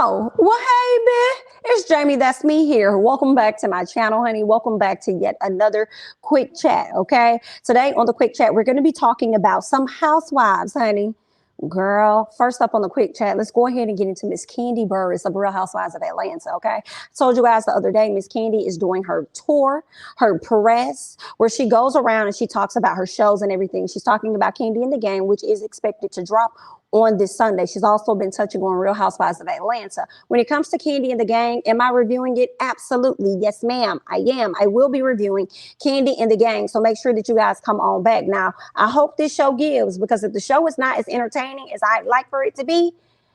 Oh, well, hey, man, it's Jamie. That's me here. Welcome back to my channel, honey. Welcome back to yet another quick chat, okay? Today on the quick chat, we're going to be talking about some housewives, honey. Girl, first up on the quick chat, let's go ahead and get into Miss Kandi Burruss of Real Housewives of Atlanta, okay? I told you guys the other day, Miss Kandi is doing her tour, her press, where she goes around and she talks about her shows and everything. She's talking about Kandi in the Game, which is expected to drop on this Sunday. She's also been touching on Real Housewives of Atlanta. When it comes to Kandi in the Game, am I reviewing it? Absolutely. Yes, ma'am. I am. I will be reviewing Kandi in the Game. So make sure that you guys come on back. Now, I hope this show gives, because if the show is not as entertaining as I'd like for it to be,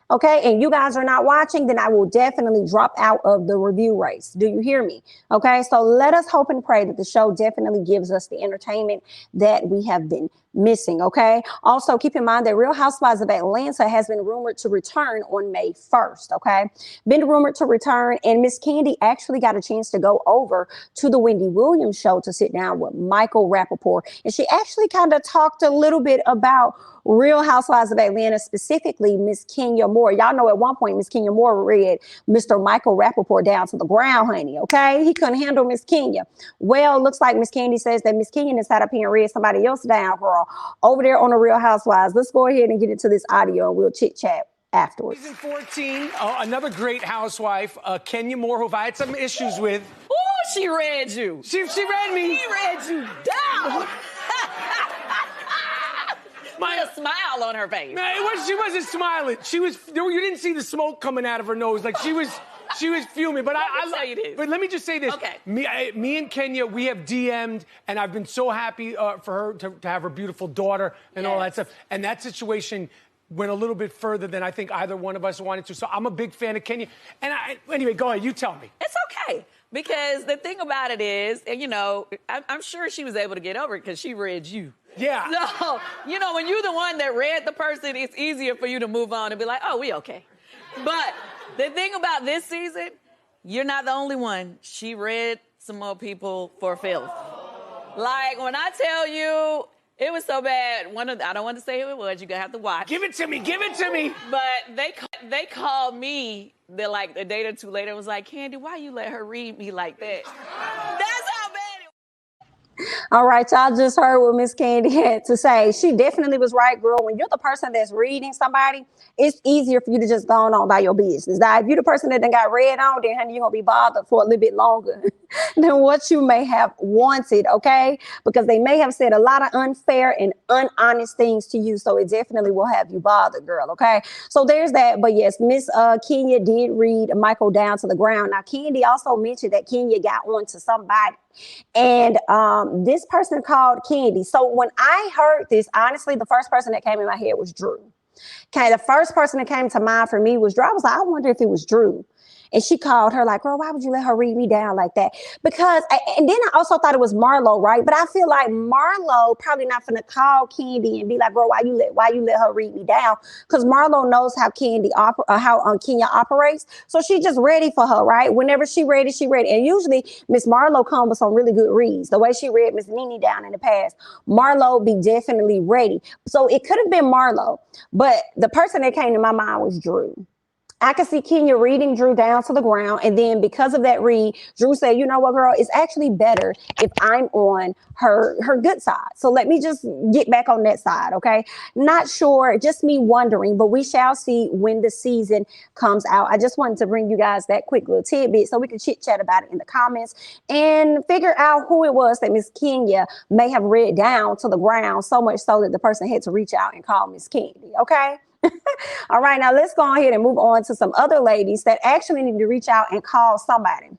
okay, and you guys are not watching, then I will definitely drop out of the review race. Do you hear me? Okay, so let us hope and pray that the show definitely gives us the entertainment that we have been missing, okay? Also, keep in mind that Real Housewives of Atlanta has been rumored to return on May 1st, okay? Been rumored to return, and Miss Kandi actually got a chance to go over to the Wendy Williams show to sit down with Michael Rappaport, and she actually kind of talked a little bit about Real Housewives of Atlanta, specifically Miss Kenya Moore. Y'all know at one point Miss Kenya Moore read Mr. Michael Rappaport down to the ground, honey, okay? He couldn't handle Miss Kenya. Well, looks like Miss Kandi says that Miss Kenya has sat up here and read somebody else down, girl, over there on the Real Housewives. Let's go ahead and get into this audio and we'll chit chat afterwards. Season 14, another great housewife, Kenya Moore, who I had some issues with. Ooh, she read you. She read me. She read you down. With a smile on her face. No, she wasn't smiling. You didn't see the smoke coming out of her nose. Like she was fuming. But I'll tell you this. But let me just say this. Okay. Me and Kenya, we have DM'd, and I've been so happy for her to have her beautiful daughter and all that stuff. And that situation went a little bit further than I think either one of us wanted to. So I'm a big fan of Kenya. And anyway, go ahead. You tell me. It's okay. Because the thing about it is, you know, I'm sure she was able to get over it because she read you. Yeah. So, you know, when you're the one that read the person, it's easier for you to move on and be like, oh, we okay. But the thing about this season, you're not the only one. She read some more people for filth. Like, when I tell you, it was so bad. I don't want to say who it was. You're going to have to watch. Give it to me. Give it to me. But they called me, like a day or two later, and was like, Kandi, why you let her read me like that? That's how bad it was. All right, y'all just heard what Miss Kandi had to say. She definitely was right, girl. When you're the person that's reading somebody, it's easier for you to just go on by your business. Now, if you're the person that then got read on, then honey, you're going to be bothered for a little bit longer than what you may have wanted, okay? Because they may have said a lot of unfair and unhonest things to you, so it definitely will have you bothered, girl, okay? So there's that. But yes, Miss Kenya did read Michael down to the ground. Now, Kandi also mentioned that Kenya got on to somebody, and this person called Kandi. So when I heard this, honestly, the first person that came in my head was Drew. Okay, the first person that came to mind for me was Drew. I was like, I wonder if it was Drew. And she called her like, girl, why would you let her read me down like that? Because, and then I also thought it was Marlo, right? But I feel like Marlo probably not finna call Kandi and be like, girl, why you let her read me down? Because Marlo knows how Kenya operates. So she just ready for her, right? Whenever she ready, she ready. And usually Miss Marlo comes with some really good reads. The way she read Miss Nene down in the past, Marlo be definitely ready. So it could have been Marlo, but the person that came to my mind was Drew. I could see Kenya reading Drew down to the ground. And then because of that read, Drew said, you know what, girl, it's actually better if I'm on her good side. So let me just get back on that side, okay? Not sure, just me wondering, but we shall see when the season comes out. I just wanted to bring you guys that quick little tidbit so we can chit chat about it in the comments and figure out who it was that Miss Kenya may have read down to the ground, so much so that the person had to reach out and call Miss Kandi, okay? All right, now let's go ahead and move on to some other ladies that actually need to reach out and call somebody.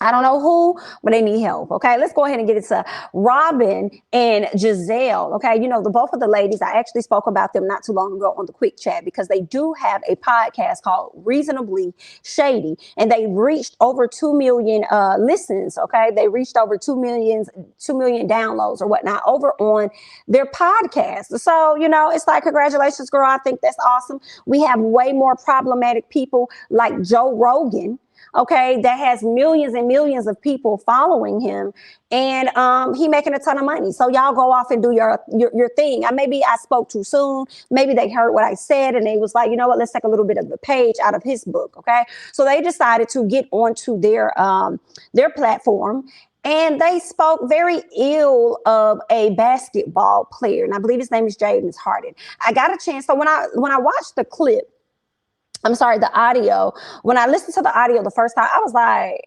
I don't know who, but they need help. Okay, let's go ahead and get it to Robyn and Gizelle. Okay, you know, both of the ladies, I actually spoke about them not too long ago on the quick chat because they do have a podcast called Reasonably Shady, and they reached over 2 million listens. Okay, they reached over 2 million downloads or whatnot over on their podcast. So, you know, it's like, congratulations, girl. I think that's awesome. We have way more problematic people like Joe Rogan okay, that has millions and millions of people following him, and he making a ton of money. So y'all go off and do your thing. Maybe I spoke too soon. Maybe they heard what I said and they was like, you know what, let's take a little bit of the page out of his book, okay? So they decided to get onto their platform, and they spoke very ill of a basketball player, and I believe his name is James Harden. I got a chance. So when I watched the clip, the audio, when I listened to the audio the first time, I was like,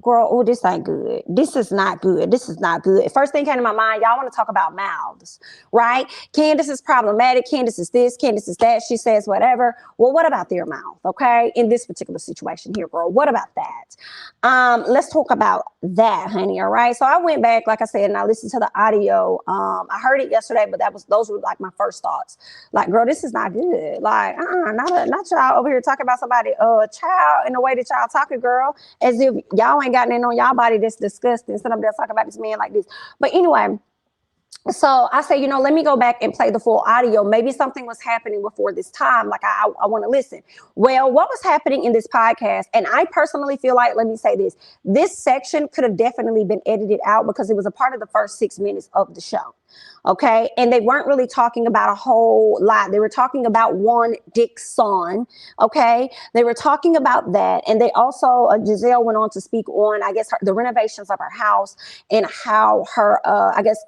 girl, oh, this ain't good. This is not good. This is not good. First thing came to my mind, y'all want to talk about mouths, right? Candiace is problematic. Candiace is this. Candiace is that. She says whatever. Well, what about their mouth, okay? In this particular situation here, girl, what about that? Let's talk about that, honey, all right? So I went back, like I said, and I listened to the audio. I heard it yesterday, but those were like my first thoughts. Like, girl, this is not good. Like, not y'all over here talking about somebody, child, in the way that y'all talking, girl, as if y'all ain't gotten in on y'all body. That's disgusting. Somebody else talking about this man like this. But anyway, so I say, let me go back and play the full audio. Maybe something was happening before this time. Like I want to listen. Well, what was happening in this podcast? And I personally feel like, let me say this section could have definitely been edited out because it was a part of the first 6 minutes of the show. Okay. And they weren't really talking about a whole lot. They were talking about one Dixon. Okay. They were talking about that. And they also, Gizelle went on to speak on, I guess, the renovations of her house and how her,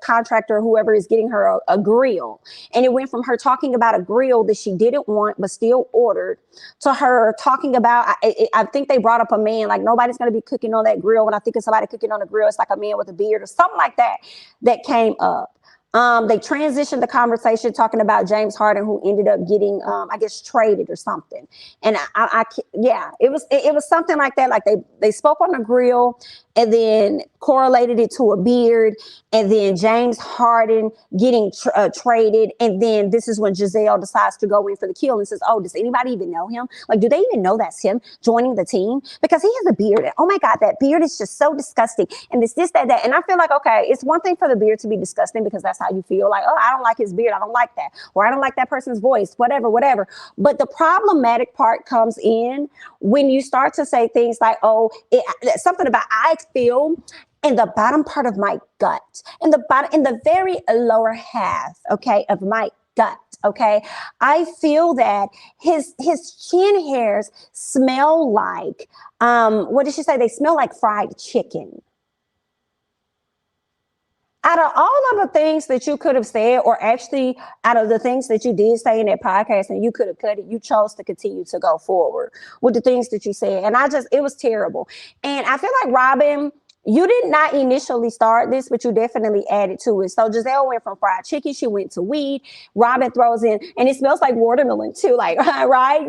contractor, whoever is getting her a grill. And it went from her talking about a grill that she didn't want, but still ordered, to her talking about, I think they brought up a man, like nobody's going to be cooking on that grill. When I think of somebody cooking on a grill, it's like a man with a beard or something like that came up. They transitioned the conversation talking about James Harden, who ended up getting, traded or something. And it was something like that. Like they spoke on the grill and then correlated it to a beard, and then James Harden getting traded. And then this is when Gizelle decides to go in for the kill and says, oh, does anybody even know him? Like, do they even know that's him joining the team? Because he has a beard. Oh my God, that beard is just so disgusting. And this, that. And I feel like, okay, it's one thing for the beard to be disgusting because that's how you feel. Like, oh, I don't like his beard. I don't like that. Or I don't like that person's voice, whatever. But the problematic part comes in when you start to say things like, oh, something about I feel in the bottom part of my gut, in the very lower half, okay, of my gut, okay, I feel that his chin hairs smell like, what did she say? They smell like fried chicken. Out of all of the things that you could have said, or actually out of the things that you did say in that podcast and you could have cut it, you chose to continue to go forward with the things that you said. And it was terrible. And I feel like, Robyn, you did not initially start this, but you definitely added to it. So Gizelle went from fried chicken, she went to weed. Robyn throws in, and it smells like watermelon too, like, right?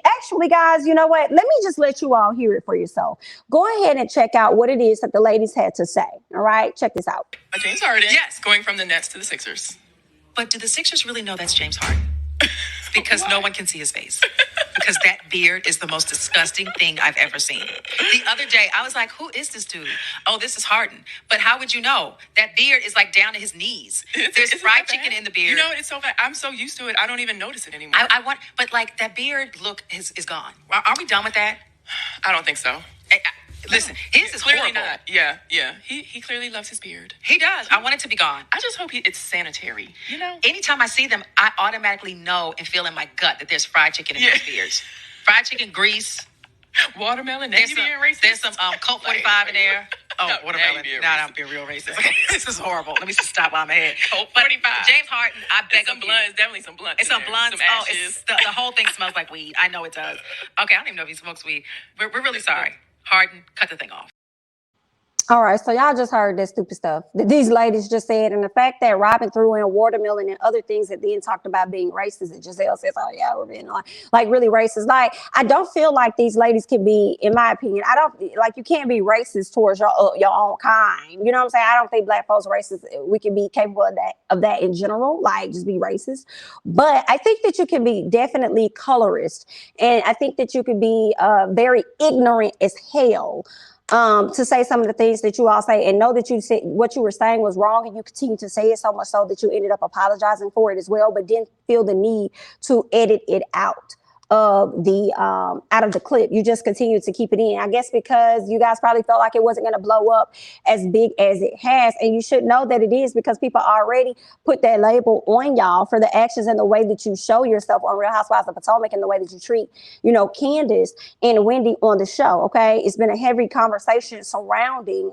Actually, guys, you know what? Let me just let you all hear it for yourself. Go ahead and check out what it is that the ladies had to say. All right, check this out. James Harden. Yes, going from the Nets to the Sixers. But do the Sixers really know that's James Harden? Because no one can see his face. Because that beard is the most disgusting thing I've ever seen. The other day, I was like, who is this dude? Oh, this is Harden. But how would you know? That beard is like down to his knees. There's fried chicken in the beard. It's so bad. I'm so used to it, I don't even notice it anymore. But like that beard look is gone. Are we done with that? I don't think so. Listen, his is clearly horrible. not. Yeah. He clearly loves his beard. He does. I want it to be gone. I just hope it's sanitary. Anytime I see them, I automatically know and feel in my gut that there's fried chicken in those beards. Fried chicken, grease, watermelon. There's some Colt 45 in there. Oh, No, watermelon. Now I'm being real racist. Okay, this is horrible. Let me just stop while I'm ahead. Colt 45. James Harden, I beg some of you. blunt. It's definitely some blunt. It's some blunts. Some Oh, ashes. the whole thing smells like weed. I know it does. Okay, I don't even know if he smokes weed. We're really sorry. Harden, cut the thing off. All right, so y'all just heard that stupid stuff that these ladies just said, and the fact that Robyn threw in watermelon and other things that then talked about being racist, and Gizelle says, oh yeah, we're being like really racist. Like, I don't feel like these ladies can be, in my opinion, you can't be racist towards your own kind. You know what I'm saying? I don't think black folks are racist. We can be capable of that in general, like just be racist. But I think that you can be definitely colorist, and I think that you could be very ignorant as hell. To say some of the things that you all say and know that you said what you were saying was wrong, and you continue to say it so much so that you ended up apologizing for it as well, but didn't feel the need to edit it out. of the clip. You just continued to keep it in. I guess because you guys probably felt like it wasn't going to blow up as big as it has. And you should know that it is, because people already put that label on y'all for the actions and the way that you show yourself on Real Housewives of Potomac and the way that you treat, Candiace and Wendy on the show. Okay. It's been a heavy conversation surrounding,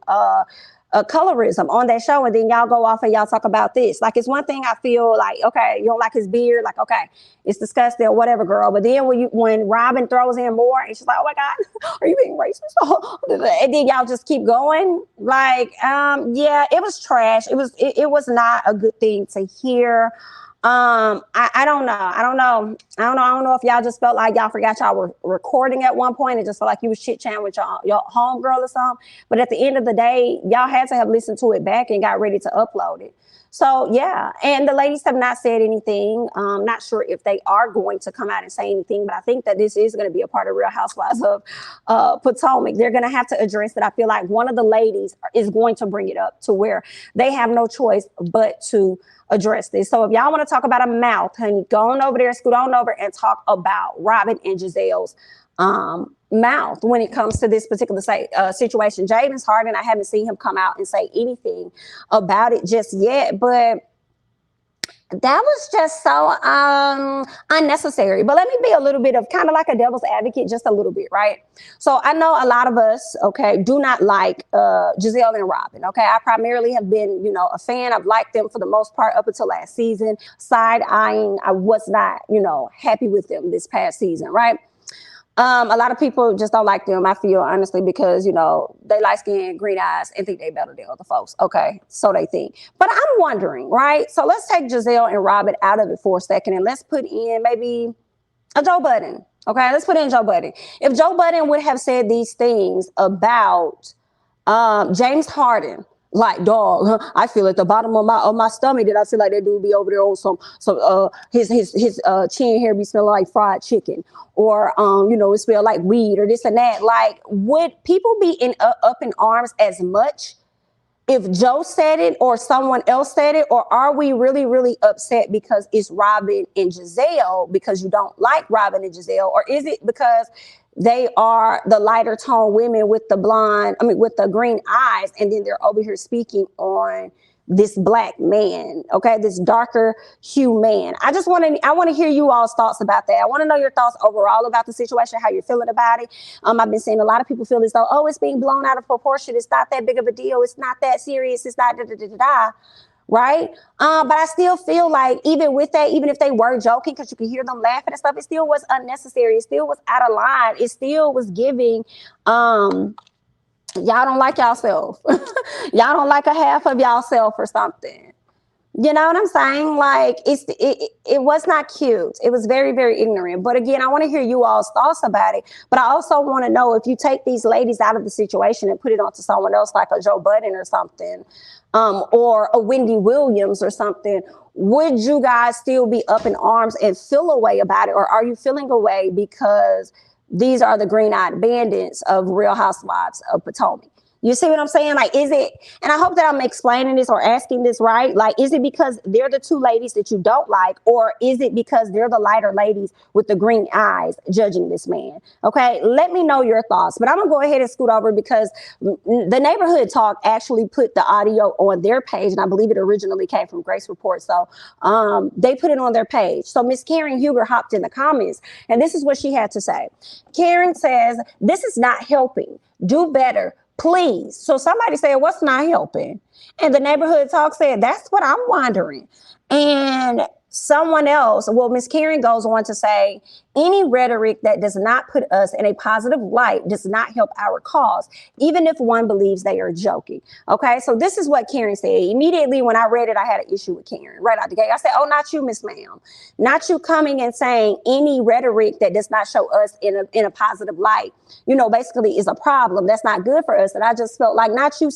colorism on that show, and then y'all go off and y'all talk about this. Like, it's one thing I feel like, okay, you don't like his beard, like, okay, it's disgusting or whatever, girl. But then when Robyn throws in more and she's like, oh my God, are you being racist? And then y'all just keep going. Like, yeah, it was trash. It was not a good thing to hear. I don't know if y'all just felt like y'all forgot y'all were recording at one point and just felt like you was chit-chatting with your homegirl or something. But at the end of the day, y'all had to have listened to it back and got ready to upload it. So, yeah. And the ladies have not said anything. Not sure if they are going to come out and say anything, but I think that this is going to be a part of Real Housewives of Potomac. They're going to have to address it. I feel like one of the ladies is going to bring it up to where they have no choice but to address this. So if y'all want to talk about a mouth, honey, go on over there, scoot on over and talk about Robyn and Gizelle's mouth when it comes to this particular situation. James Harden, I haven't seen him come out and say anything about it just yet, but that was just so unnecessary. But let me be a little bit of kind of like a devil's advocate, just a little bit, right? So I know a lot of us, okay, do not like Gizelle and Robyn, okay? I primarily have been, a fan. I've liked them for the most part up until last season. Side-eyeing, I was not, happy with them this past season, right? A lot of people just don't like them, I feel, honestly, because, they light skin, green eyes, and think they better than other folks. Okay, so they think. But I'm wondering, right? So let's take Gizelle and Robyn out of it for a second, and let's put in maybe a Joe Budden. Okay, let's put in Joe Budden. If Joe Budden would have said these things about James Harden, like, dog, I feel at the bottom of my stomach that I feel like that dude be over there on some his chin hair be smelling like fried chicken, or it smell like weed or this and that. Like, would people be up in arms as much if Joe said it or someone else said it? Or are we really, really upset because it's Robyn and Gizelle, because you don't like Robyn and Gizelle? Or is it because they are the lighter tone women with with the green eyes, and then they're over here speaking on this black man, okay, this darker hue man? I want to hear you all's thoughts about that. I want to know your thoughts overall about the situation, how you're feeling about it. I've been seeing a lot of people feel as though, oh, it's being blown out of proportion. It's not that big of a deal. It's not that serious. It's not da-da-da-da-da. Right? But I still feel like even with that, even if they were joking, because you can hear them laughing and stuff, it still was unnecessary. It still was out of line. It still was giving, y'all don't like yourself. Y'all don't like a half of yourself or something. You know what I'm saying? Like, it was not cute. It was very, very ignorant. But again, I want to hear you all's thoughts about it. But I also want to know, if you take these ladies out of the situation and put it onto someone else, like a Joe Budden or something, or a Wendy Williams or something, would you guys still be up in arms and feel a way about it? Or are you feeling a way because these are the green-eyed bandits of Real Housewives of Potomac? You see what I'm saying? Like, is it, and I hope that I'm explaining this or asking this right, like, is it because they're the two ladies that you don't like, or is it because they're the lighter ladies with the green eyes judging this man? Okay, let me know your thoughts. But I'm gonna go ahead and scoot over, because the Neighborhood Talk actually put the audio on their page, and I believe it originally came from Grace Report. So they put it on their page. So Miss Karen Huger hopped in the comments, and this is what she had to say. Karen says, "This is not helping. Do better, please." So somebody said, what's not helping? And the Neighborhood Talk said, that's what I'm wondering. And someone else, well, Miss Karen goes on to say, any rhetoric that does not put us in a positive light does not help our cause, even if one believes they are joking. Okay, so this is what Karen said. Immediately when I read it, I had an issue with Karen right out the gate. I said, oh, not you, Miss Ma'am. Not you coming and saying any rhetoric that does not show us in a positive light, basically is a problem. That's not good for us. And I just felt like not you,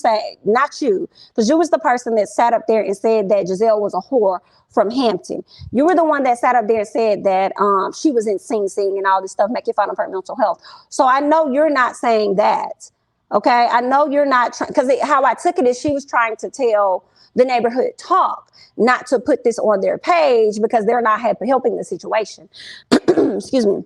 because you was the person that sat up there and said that Gizelle was a whore from Hampton. You were the one that sat up there and said that she was in Sing Sing and all this stuff, making fun of her mental health. So I know you're not saying that. Okay, I know you're not trying, because how I took it is she was trying to tell the Neighborhood Talk not to put this on their page because they're not helping the situation. Excuse me.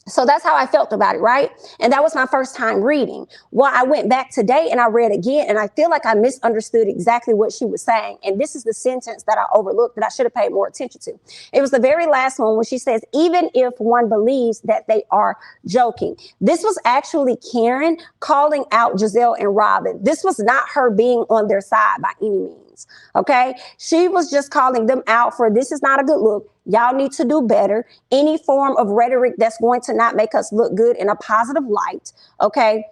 So that's how I felt about it, right? And that was my first time reading. Well, I went back today and I read again, and I feel like I misunderstood exactly what she was saying. And this is the sentence that I overlooked that I should have paid more attention to. It was the very last one when she says, even if one believes that they are joking. This was actually Karen calling out Gizelle and Robyn. This was not her being on their side by any means. Okay. She was just calling them out for, this is not a good look. Y'all need to do better. Any form of rhetoric that's going to not make us look good in a positive light. Okay.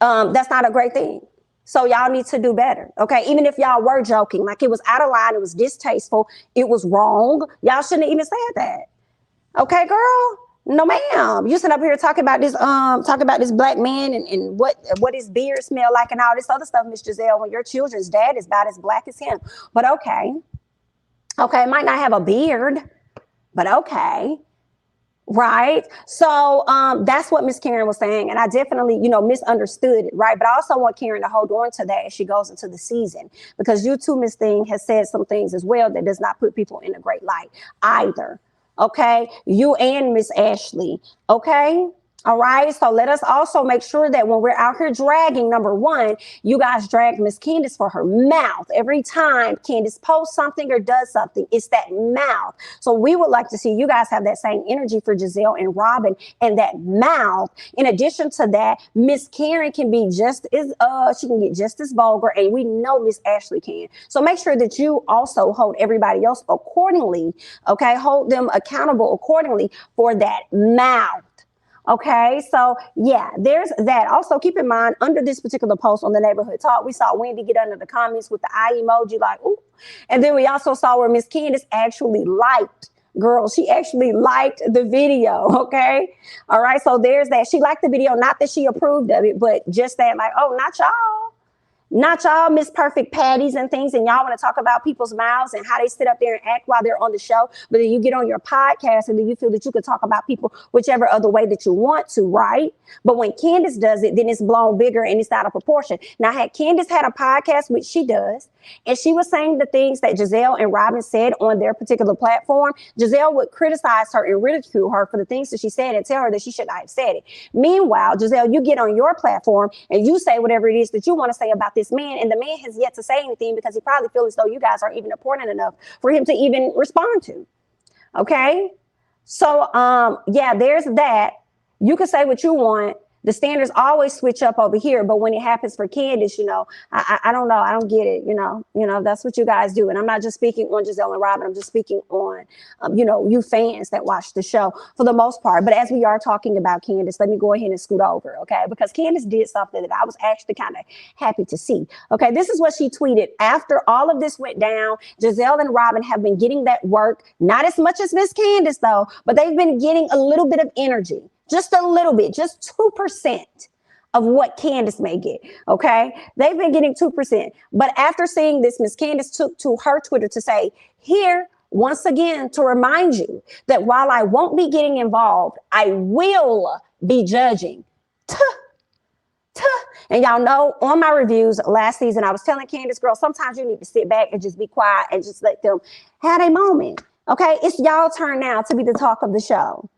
That's not a great thing. So y'all need to do better. Okay. Even if y'all were joking, like it was out of line, it was distasteful, it was wrong. Y'all shouldn't have even said that. Okay, girl. No, ma'am. You sit up here talking about this black man and what his beard smell like and all this other stuff, Miss Gizelle, when your children's dad is about as black as him. But okay. Okay, might not have a beard, but okay. Right. So that's what Miss Karen was saying. And I definitely, misunderstood it. Right. But I also want Karen to hold on to that as she goes into the season, because you too, Miss Thing, has said some things as well that does not put people in a great light either. Okay, you and Miss Ashley. Okay. All right. So let us also make sure that when we're out here dragging, number one, you guys drag Miss Candiace for her mouth. Every time Candiace posts something or does something, it's that mouth. So we would like to see you guys have that same energy for Gizelle and Robyn and that mouth. In addition to that, Miss Karen can be just as, she can get just as vulgar, and we know Miss Ashley can. So make sure that you also hold everybody else accordingly. Okay. Hold them accountable accordingly for that mouth. Okay, so yeah, there's that. Also, keep in mind, under this particular post on the Neighborhood Talk, we saw Wendy get under the comments with the eye emoji, like, ooh. And then we also saw where Miss Candiace actually liked, girl, she actually liked the video, okay? All right, so there's that. She liked the video, not that she approved of it, but just that, like, oh, not y'all. Not y'all Miss Perfect Patties and things, and y'all want to talk about people's mouths and how they sit up there and act while they're on the show, but then you get on your podcast and then you feel that you can talk about people whichever other way that you want to, right? But when Candiace does it, then it's blown bigger and it's out of proportion. Now, had Candiace had a podcast, which she does, and she was saying the things that Gizelle and Robyn said on their particular platform, Gizelle would criticize her and ridicule her for the things that she said and tell her that she should not have said it. Meanwhile, Gizelle, you get on your platform and you say whatever it is that you want to say about this man, and the man has yet to say anything because he probably feels as though you guys aren't even important enough for him to even respond to. Okay? So, yeah, there's that. You can say what you want. The standards always switch up over here, but when it happens for Candiace, I don't know. I don't get it. That's what you guys do. And I'm not just speaking on Gizelle and Robyn. I'm just speaking on, you fans that watch the show for the most part. But as we are talking about Candiace, let me go ahead and scoot over, okay? Because Candiace did something that I was actually kind of happy to see. Okay, this is what she tweeted. After all of this went down, Gizelle and Robyn have been getting that work, not as much as Miss Candiace though, but they've been getting a little bit of energy. Just a little bit, just 2% of what Candiace may get, okay? They've been getting 2%. But after seeing this, Miss Candiace took to her Twitter to say, here, once again, to remind you that while I won't be getting involved, I will be judging. And y'all know on my reviews last season, I was telling Candiace, girl, sometimes you need to sit back and just be quiet and just let them have a moment, okay? It's y'all turn now to be the talk of the show.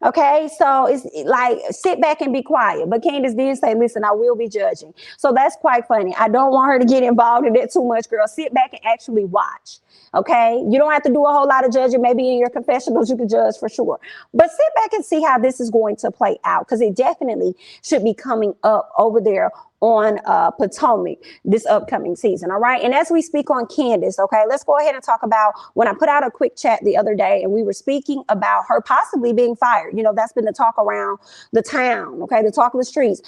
Okay, so it's like sit back and be quiet. But Candiace did say, listen, I will be judging. So that's quite funny. I don't want her to get involved in that too much, girl. Sit back and actually watch. Okay, you don't have to do a whole lot of judging. Maybe in your confessionals, you can judge for sure. But sit back and see how this is going to play out, because it definitely should be coming up over there on Potomac this upcoming season. All right. And as we speak on Candiace, okay, let's go ahead and talk about when I put out a quick chat the other day and we were speaking about her possibly being fired. That's been the talk around the town. Okay. The talk of the streets.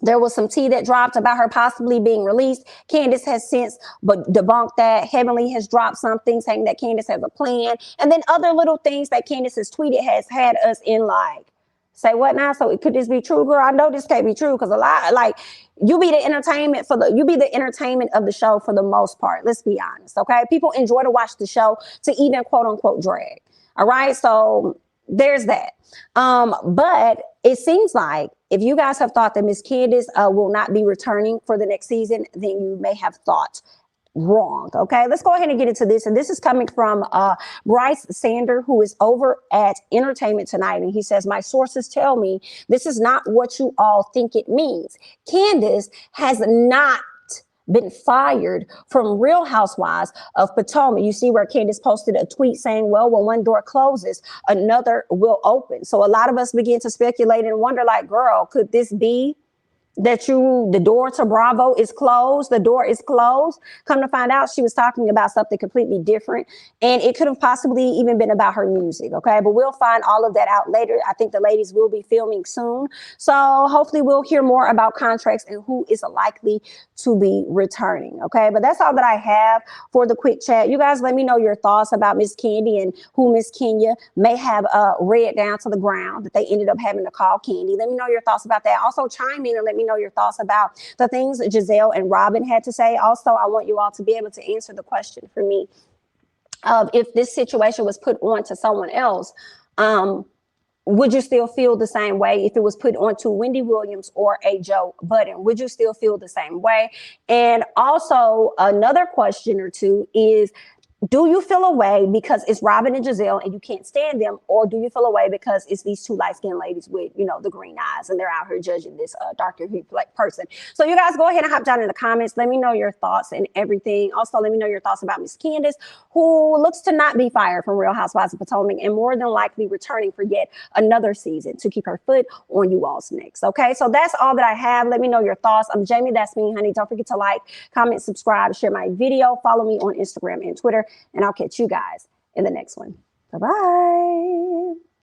There was some tea that dropped about her possibly being released. Candiace has since debunked that. Heavenly has dropped something saying that Candiace has a plan. And then other little things that Candiace has tweeted has had us in like, say what now? So could this be true, girl? I know this can't be true because a lot, like you be the entertainment of the show for the most part. Let's be honest, okay? People enjoy to watch the show to even quote unquote drag. All right, so there's that. But it seems like if you guys have thought that Miss Candiace will not be returning for the next season, then you may have thought wrong. Okay, let's go ahead and get into this. And this is coming from Bryce Sander, who is over at Entertainment Tonight. And he says, my sources tell me this is not what you all think it means. Candiace has not been fired from Real Housewives of Potomac. You see where Candiace posted a tweet saying, well, when one door closes, another will open. So a lot of us begin to speculate and wonder, like, girl, could this be that the door to Bravo is closed? The door is closed. Come to find out, she was talking about something completely different, and it could have possibly even been about her music. Okay, but we'll find all of that out later. I think the ladies will be filming soon, so hopefully we'll hear more about contracts and who is likely to be returning. Okay, but that's all that I have for the quick chat. You guys, let me know your thoughts about Miss Candy and who Miss Kenya may have read down to the ground that they ended up having to call Candy. Let me know your thoughts about that. Also, chime in and let me know your thoughts about the things that Gizelle and Robyn had to say. Also, I want you all to be able to answer the question for me of if this situation was put on to someone else, would you still feel the same way if it was put onto Wendy Williams or a Joe Budden? Would you still feel the same way? And also another question or two is, do you feel away because it's Robyn and Gizelle and you can't stand them, or do you feel away because it's these two light-skinned ladies with, you know, the green eyes and they're out here judging this darker person? So you guys go ahead and hop down in the comments. Let me know your thoughts and everything. Also, let me know your thoughts about Miss Candiace, who looks to not be fired from Real Housewives of Potomac and more than likely returning for yet another season to keep her foot on you all's necks. Okay, so that's all that I have. Let me know your thoughts. I'm Jamie, that's me, honey. Don't forget to like, comment, subscribe, share my video. Follow me on Instagram and Twitter. And I'll catch you guys in the next one. Bye-bye.